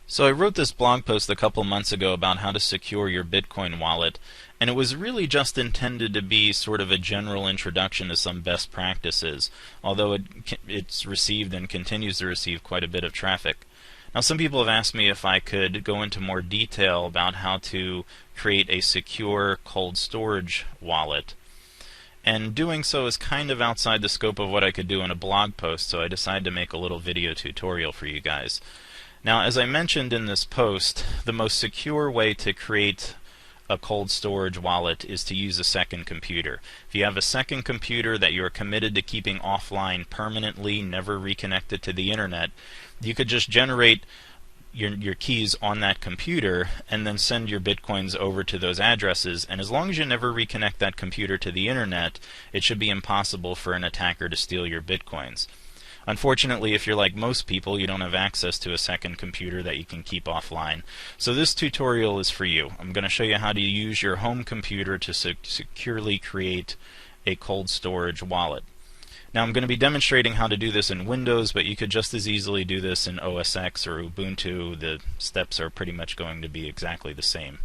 So I wrote this blog post a couple months ago about how to secure your Bitcoin wallet, and it was really just intended to be sort of a general introduction to some best practices, although it's received and continues to receive quite a bit of traffic. Now, some people have asked me if I could go into more detail about how to create a secure cold storage wallet. And doing so is kind of outside the scope of what I could do in a blog post, so I decided to make a little video tutorial for you guys. Now, as I mentioned in this post, the most secure way to create a cold storage wallet is to use a second computer. If you have a second computer that you're committed to keeping offline permanently, never reconnected to the internet, you could just generate your keys on that computer and then send your bitcoins over to those addresses, and as long as you never reconnect that computer to the internet, it should be impossible for an attacker to steal your bitcoins. Unfortunately, if you're like most people, you don't have access to a second computer that you can keep offline. So this tutorial is for you. I'm going to show you how to use your home computer to securely create a cold storage wallet. Now, I'm going to be demonstrating how to do this in Windows, but you could just as easily do this in OS X or Ubuntu. The steps are pretty much going to be exactly the same.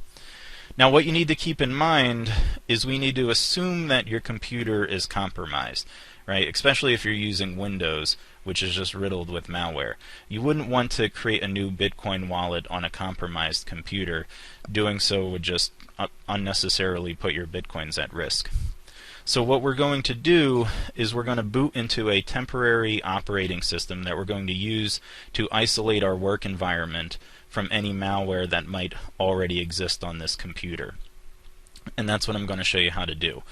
Now, what you need to keep in mind is we need to assume that your computer is compromised, right? Especially if you're using Windows, which is just riddled with malware. You wouldn't want to create a new Bitcoin wallet on a compromised computer. Doing so would just unnecessarily put your Bitcoins at risk. So what we're going to do is we're going to boot into a temporary operating system that we're going to use to isolate our work environment from any malware that might already exist on this computer. And that's what I'm going to show you how to do.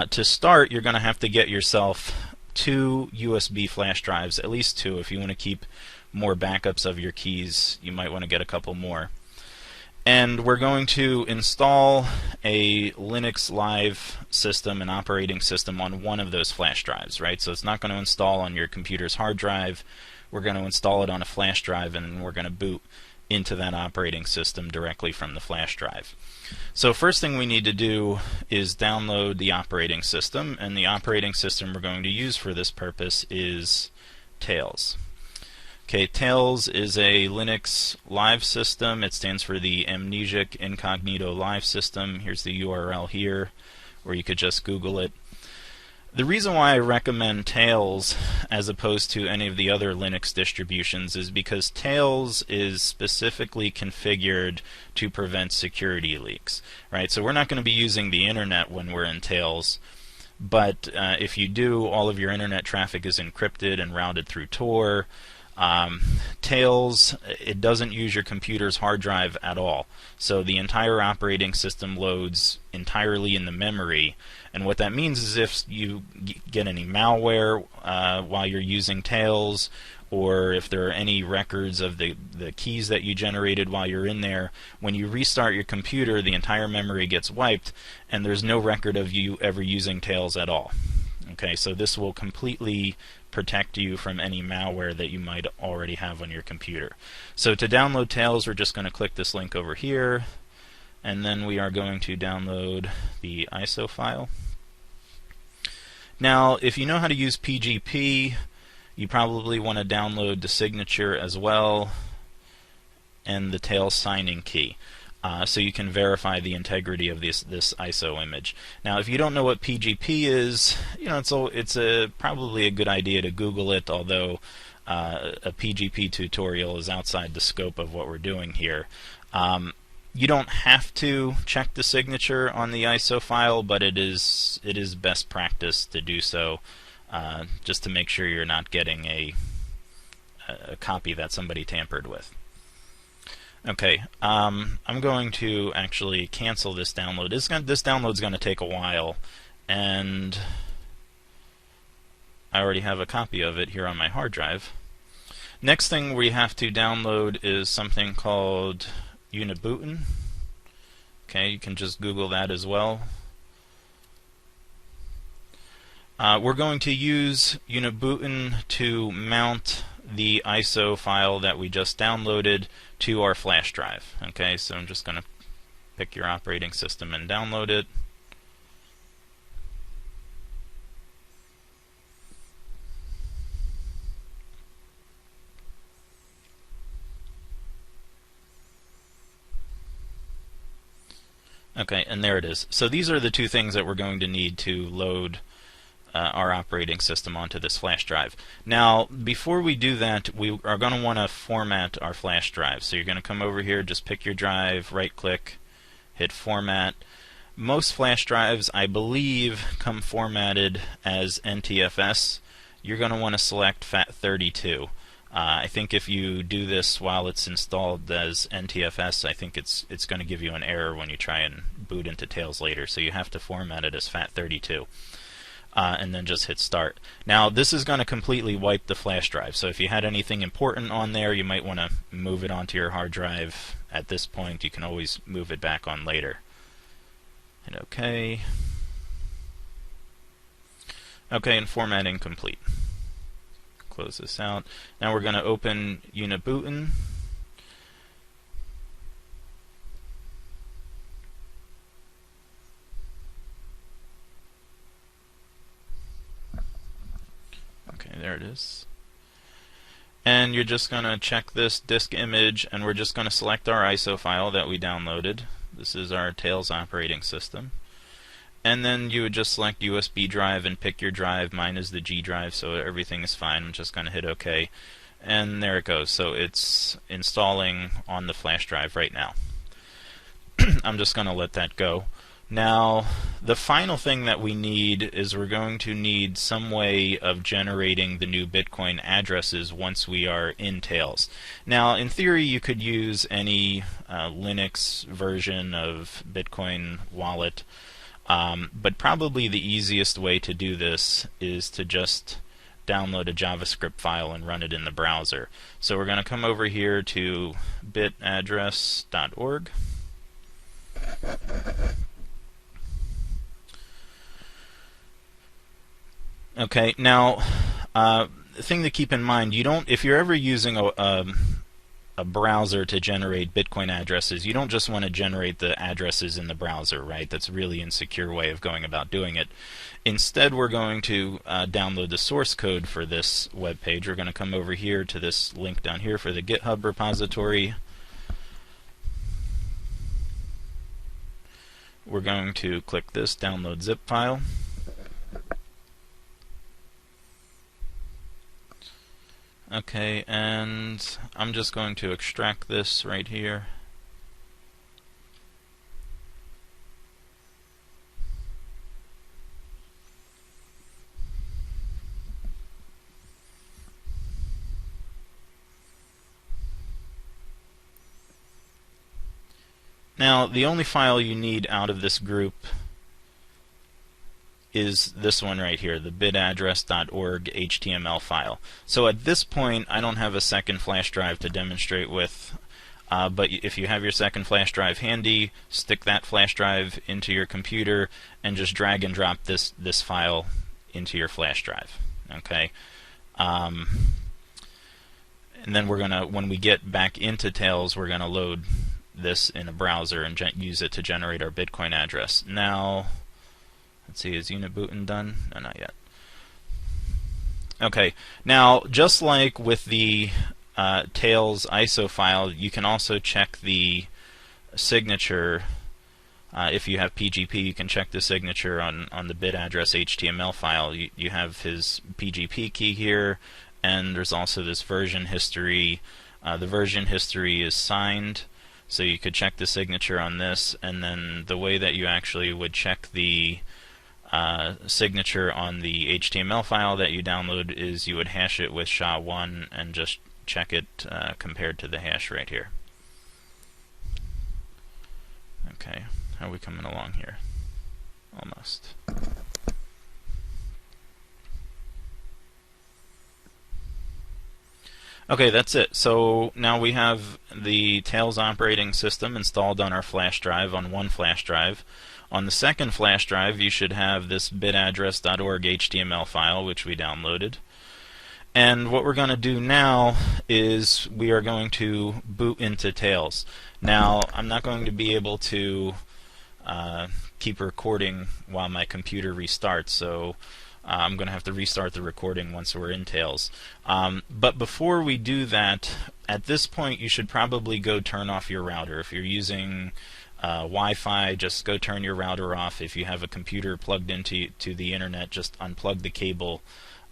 To start, you're going to have to get yourself 2 USB flash drives, at least 2. If you want to keep more backups of your keys, you might want to get a couple more. And we're going to install a Linux Live system, an operating system, on one of those flash drives, right? So it's not going to install on your computer's hard drive. We're going to install it on a flash drive, and we're going to boot into that operating system directly from the flash drive. So first thing we need to do is download the operating system, and the operating system we're going to use for this purpose is Tails. Okay, Tails is a Linux Live system. It stands for the Amnesic Incognito Live System. Here's the URL here, or you could just Google it. The reason why I recommend Tails as opposed to any of the other Linux distributions is because Tails is specifically configured to prevent security leaks, right? So we're not going to be using the internet when we're in Tails, but if you do, all of your internet traffic is encrypted and routed through Tor. Tails, it doesn't use your computer's hard drive at all. So the entire operating system loads entirely in the memory. And what that means is if you get any malware while you're using Tails, or if there are any records of the keys that you generated while you're in there, when you restart your computer, the entire memory gets wiped, and there's no record of you ever using Tails at all. Okay, so this will completely protect you from any malware that you might already have on your computer. So to download Tails, we're just going to click this link over here, and then we are going to download the ISO file. Now, if you know how to use PGP, you probably want to download the signature as well and the Tails signing key. So you can verify the integrity of this ISO image. Now, if you don't know what PGP is, you know, it's probably a good idea to Google it, although a PGP tutorial is outside the scope of what we're doing here. You don't have to check the signature on the ISO file, but it is best practice to do so, just to make sure you're not getting a copy that somebody tampered with. Okay, I'm going to actually cancel this download. This download's going to take a while, and I already have a copy of it here on my hard drive. Next thing we have to download is something called Unibootin. Okay, you can just Google that as well. We're going to use Unibootin to mount the ISO file that we just downloaded to our flash drive. Okay, so I'm just going to pick your operating system and download it. Okay, and there it is. So these are the two things that we're going to need to load our operating system onto this flash drive. Now, before we do that, we are going to want to format our flash drive. So you're going to come over here, just pick your drive, right-click, hit Format. Most flash drives, I believe, come formatted as NTFS. You're going to want to select FAT32. I think if you do this while it's installed as NTFS, I think it's going to give you an error when you try and boot into Tails later. So you have to format it as FAT32. And then just hit Start. Now this is going to completely wipe the flash drive, so if you had anything important on there, you might want to move it onto your hard drive at this point. You can always move it back on later. Hit OK. OK, and formatting complete. Close this out. Now we're going to open Unibootin. Okay, there it is. And you're just going to check this disk image, and we're just going to select our ISO file that we downloaded. This is our Tails operating system. And then you would just select USB drive and pick your drive. Mine is the G drive, so everything is fine. I'm just going to hit OK. And there it goes. So it's installing on the flash drive right now. I'm just going to let that go. Now, the final thing that we need is we're going to need some way of generating the new Bitcoin addresses once we are in Tails. Now, in theory, you could use any Linux version of Bitcoin wallet, but probably the easiest way to do this is to just download a JavaScript file and run it in the browser. So we're going to come over here to bitaddress.org. Okay, now the thing to keep in mind, if you're ever using a browser to generate Bitcoin addresses, you don't just want to generate the addresses in the browser, right? That's a really insecure way of going about doing it. Instead, we're going to download the source code for this web page. We're going to come over here to this link down here for the GitHub repository. We're going to click this download zip file. Okay, and I'm just going to extract this right here. Now, the only file you need out of this group is this one right here, the bitaddress.org HTML file. So at this point, I don't have a second flash drive to demonstrate with, but if you have your second flash drive handy, stick that flash drive into your computer and just drag and drop this file into your flash drive. Okay, and then we're gonna, when we get back into Tails, we're gonna load this in a browser and use it to generate our Bitcoin address. Now, let's see, is Unibootin done? No, not yet. Okay, now just like with the Tails ISO file, you can also check the signature. If you have PGP, you can check the signature on the bitaddress HTML file. You have his PGP key here, and there's also this version history. The version history is signed, so you could check the signature on this, and then the way that you actually would check the signature on the HTML file that you download is you would hash it with SHA-1 and just check it compared to the hash right here. Okay, how are we coming along here? Almost. Okay, that's it. So now we have the Tails operating system installed on our flash drive, on one flash drive. On the second flash drive, you should have this bitaddress.org HTML file, which we downloaded. And what we're going to do now is we are going to boot into Tails. Now, I'm not going to be able to keep recording while my computer restarts, so I'm going to have to restart the recording once we're in Tails. But before we do that, at this point you should probably go turn off your router. If you're using Wi-Fi, just go turn your router off. If you have a computer plugged into the internet, just unplug the cable.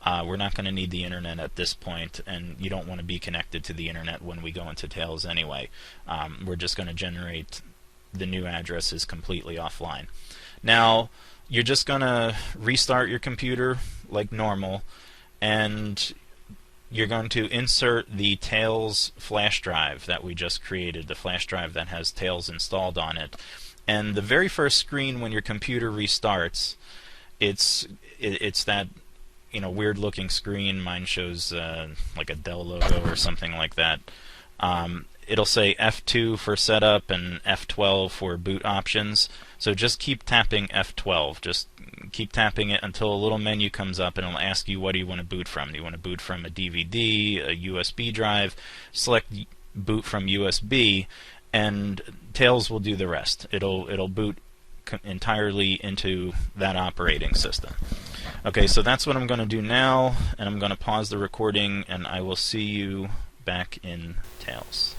We're not going to need the internet at this point, and you don't want to be connected to the internet when we go into Tails anyway. We're just going to generate the new addresses completely offline. Now, you're just going to restart your computer like normal, and you're going to insert the Tails flash drive that we just created, the flash drive that has Tails installed on it. And the very first screen when your computer restarts, it's that weird looking screen. Mine shows like a Dell logo or something like that. It'll say F2 for setup and F12 for boot options. So just keep tapping F12. Just keep tapping it until a little menu comes up and it'll ask you, what do you want to boot from? Do you want to boot from a DVD, a USB drive? Select boot from USB, and Tails will do the rest. It'll boot entirely into that operating system. Okay, so that's what I'm going to do now, and I'm going to pause the recording, and I will see you back in Tails.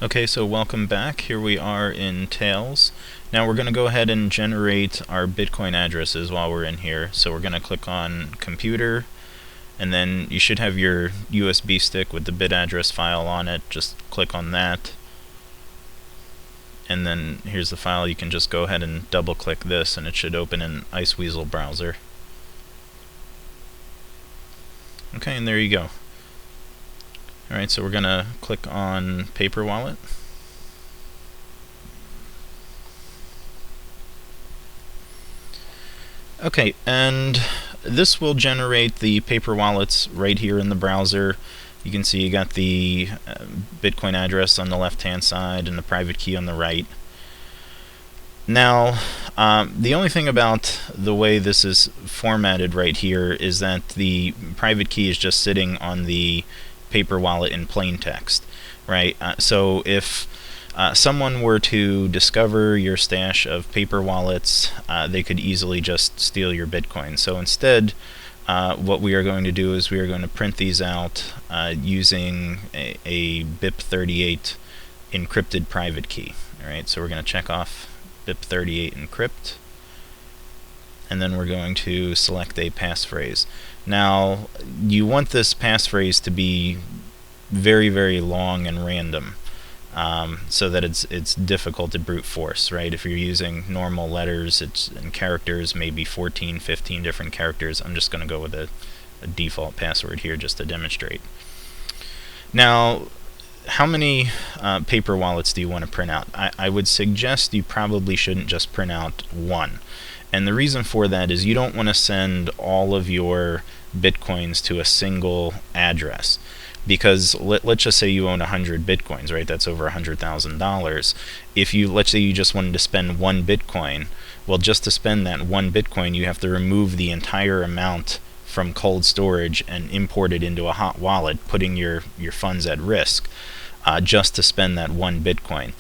Okay, so welcome back. Here we are in Tails. Now we're going to go ahead and generate our Bitcoin addresses while we're in here. So we're going to click on Computer, and then you should have your USB stick with the bit address file on it. Just click on that. And then here's the file. You can just go ahead and double click this and it should open in Iceweasel browser. Okay, and there you go. Alright, so we're going to click on Paper Wallet. Okay, and this will generate the paper wallets right here in the browser. You can see you got the Bitcoin address on the left-hand side and the private key on the right. Now, the only thing about the way this is formatted right here is that the private key is just sitting on the paper wallet in plain text, right? So if someone were to discover your stash of paper wallets, they could easily just steal your Bitcoin. So instead, what we are going to do is we are going to print these out using a BIP38 encrypted private key. Alright, so we're going to check off BIP38 encrypt, and then we're going to select a passphrase. Now, you want this passphrase to be very, very long and random, so that it's difficult to brute force, right? If you're using normal letters and characters, maybe 14, 15 different characters. I'm just going to go with a default password here just to demonstrate. Now, how many paper wallets do you want to print out? I would suggest you probably shouldn't just print out one. And the reason for that is you don't want to send all of your Bitcoins to a single address. Because let's just say you own 100 Bitcoins, right? That's over $100,000. If let's say you just wanted to spend one Bitcoin, well, just to spend that one Bitcoin, you have to remove the entire amount from cold storage and import it into a hot wallet, putting your funds at risk, just to spend that one Bitcoin.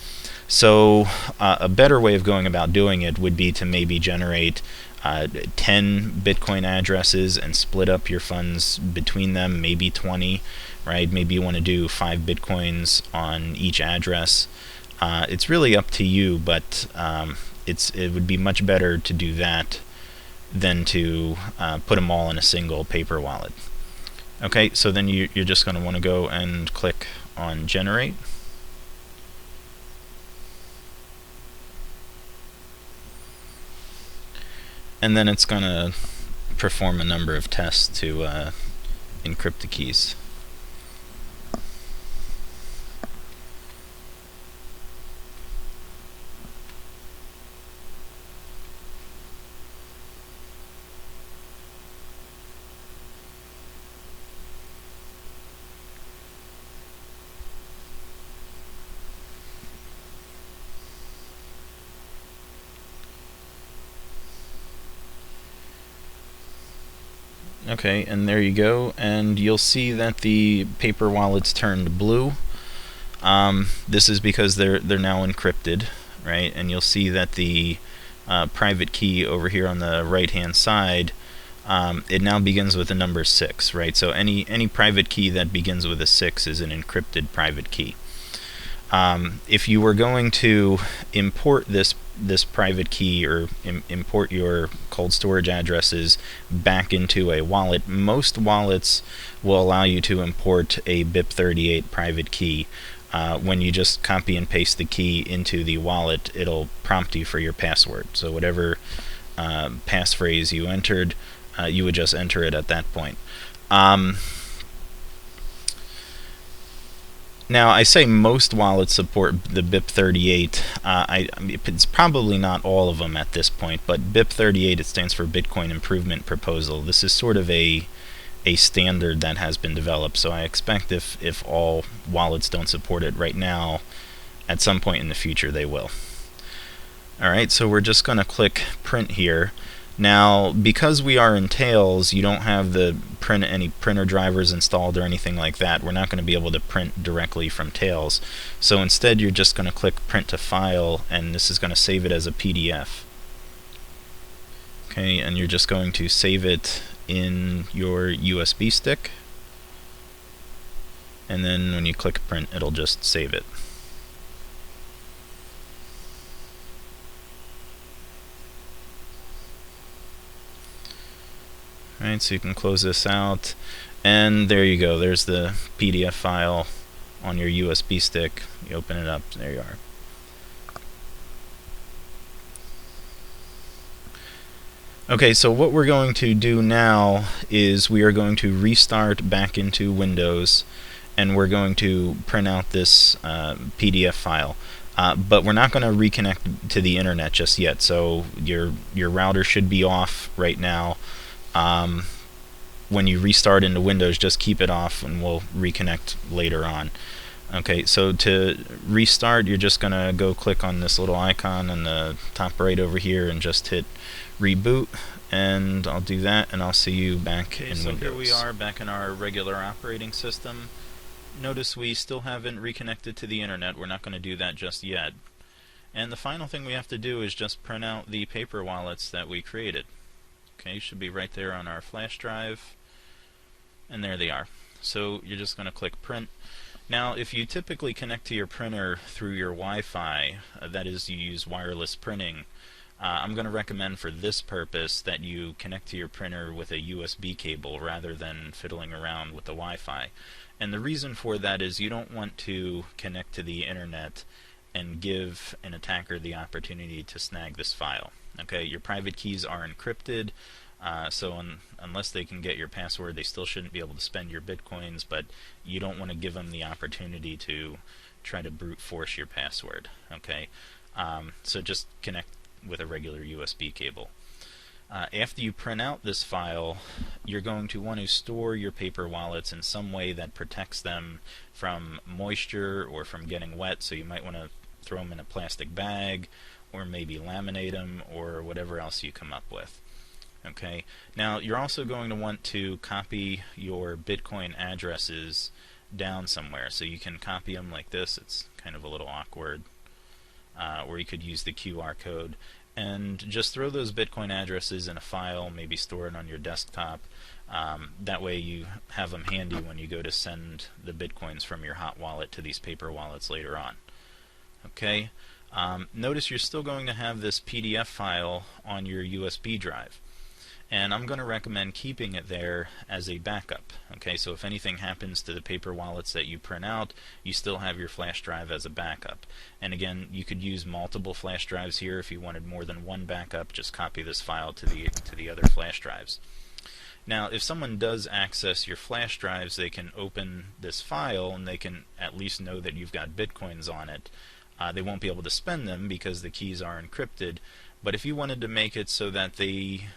So a better way of going about doing it would be to maybe generate 10 Bitcoin addresses and split up your funds between them, maybe 20, right? Maybe you want to do 5 Bitcoins on each address. It's really up to you, but it would be much better to do that than to put them all in a single paper wallet. Okay, so then you're just going to want to go and click on Generate. And then it's going to perform a number of tests to encrypt the keys. Okay, and there you go, and you'll see that the paper wallets turned blue. This is because they're now encrypted, right? And you'll see that the private key over here on the right-hand side, it now begins with the number 6, right? So any private key that begins with a 6 is an encrypted private key. If you were going to import this private key or import your cold storage addresses back into a wallet, most wallets will allow you to import a BIP38 private key. When you just copy and paste the key into the wallet, it'll prompt you for your password. So whatever passphrase you entered, you would just enter it at that point. Now, I say most wallets support the BIP38. It's probably not all of them at this point, but BIP38, it stands for Bitcoin Improvement Proposal. This is sort of a standard that has been developed, so I expect if all wallets don't support it right now, at some point in the future they will. Alright, so we're just going to click print here. Now, because we are in Tails, you don't have any printer drivers installed or anything like that. We're not going to be able to print directly from Tails. So instead, you're just going to click Print to File, and this is going to save it as a PDF. Okay, and you're just going to save it in your USB stick. And then when you click Print, it'll just save it. Alright, so you can close this out, and there you go. There's the PDF file on your USB stick. You open it up, there you are. Okay, so what we're going to do now is we are going to restart back into Windows, and we're going to print out this PDF file. But we're not going to reconnect to the internet just yet, so your router should be off right now. When you restart into Windows, just keep it off and we'll reconnect later on. Okay, so to restart, you're just going to go click on this little icon in the top right over here and just hit reboot, and I'll do that and I'll see you back in Windows. So here we are back in our regular operating system. Notice we still haven't reconnected to the internet. We're not going to do that just yet. And the final thing we have to do is just print out the paper wallets that we created. Okay, should be right there on our flash drive, and there they are. So you're just going to click print. Now, if you typically connect to your printer through your Wi-Fi, that is, you use wireless printing, I'm going to recommend for this purpose that you connect to your printer with a USB cable rather than fiddling around with the Wi-Fi. And the reason for that is you don't want to connect to the internet and give an attacker the opportunity to snag this file. Okay, your private keys are encrypted, so unless they can get your password, they still shouldn't be able to spend your bitcoins, but you don't want to give them the opportunity to try to brute force your password. Okay, so just connect with a regular USB cable. After you print out this file, you're going to want to store your paper wallets in some way that protects them from moisture or from getting wet, so you might want to throw them in a plastic bag, or maybe laminate them, or whatever else you come up with. Okay. Now, you're also going to want to copy your Bitcoin addresses down somewhere. So you can copy them like this. It's kind of a little awkward. Or you could use the QR code. And just throw those Bitcoin addresses in a file, maybe store it on your desktop. That way you have them handy when you go to send the Bitcoins from your hot wallet to these paper wallets later on. Okay. Notice you're still going to have this PDF file on your USB drive, and I'm going to recommend keeping it there as a backup. Okay, so if anything happens to the paper wallets that you print out, you still have your flash drive as a backup. And again, you could use multiple flash drives here. If you wanted more than one backup, just copy this file to the other flash drives. Now, if someone does access your flash drives, they can open this file and they can at least know that you've got bitcoins on it. They won't be able to spend them because the keys are encrypted, but if you wanted to make it so that they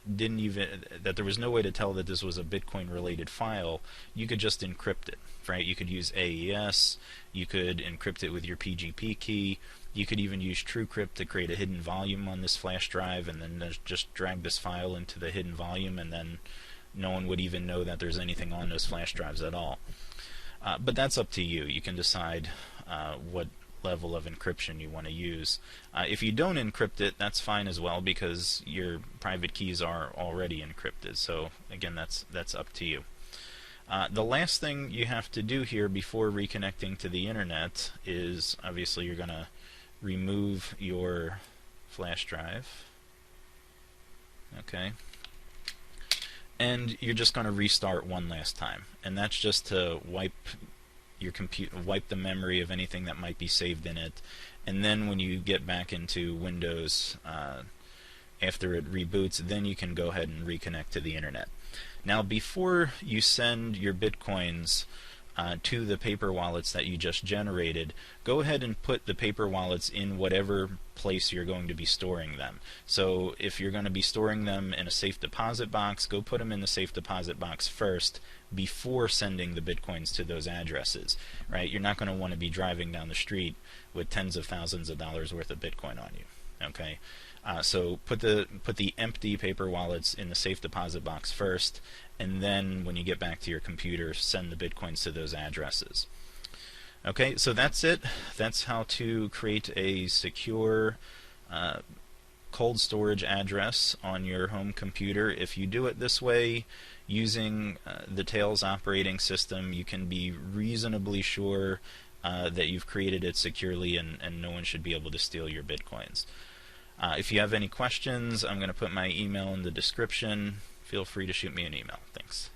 that there was no way to tell that this was a Bitcoin related file, you could just encrypt it, right? You could use AES, you could encrypt it with your PGP key, you could even use TrueCrypt to create a hidden volume on this flash drive and then just drag this file into the hidden volume, and then no one would even know that there's anything on those flash drives at all. But that's up to you. You can decide what level of encryption you want to use. If you don't encrypt it, that's fine as well, because your private keys are already encrypted. So again, that's up to you. The last thing you have to do here before reconnecting to the internet is, obviously, you're going to remove your flash drive. Okay. And you're just going to restart one last time. And that's just to wipe your wipe the memory of anything that might be saved in it. And then when you get back into Windows after it reboots, then you can go ahead and reconnect to the internet. Now, before you send your Bitcoins to the paper wallets that you just generated, go ahead and put the paper wallets in whatever place you're going to be storing them. So if you're going to be storing them in a safe deposit box, go put them in the safe deposit box first before sending the Bitcoins to those addresses. Right? You're not going to want to be driving down the street with tens of thousands of dollars worth of Bitcoin on you. Okay? So put the empty paper wallets in the safe deposit box first, and then when you get back to your computer, send the Bitcoins to those addresses. Okay, so that's it. That's how to create a secure cold storage address on your home computer. If you do it this way using the Tails operating system, you can be reasonably sure that you've created it securely, and no one should be able to steal your Bitcoins. If you have any questions, I'm going to put my email in the description. Feel free to shoot me an email. Thanks.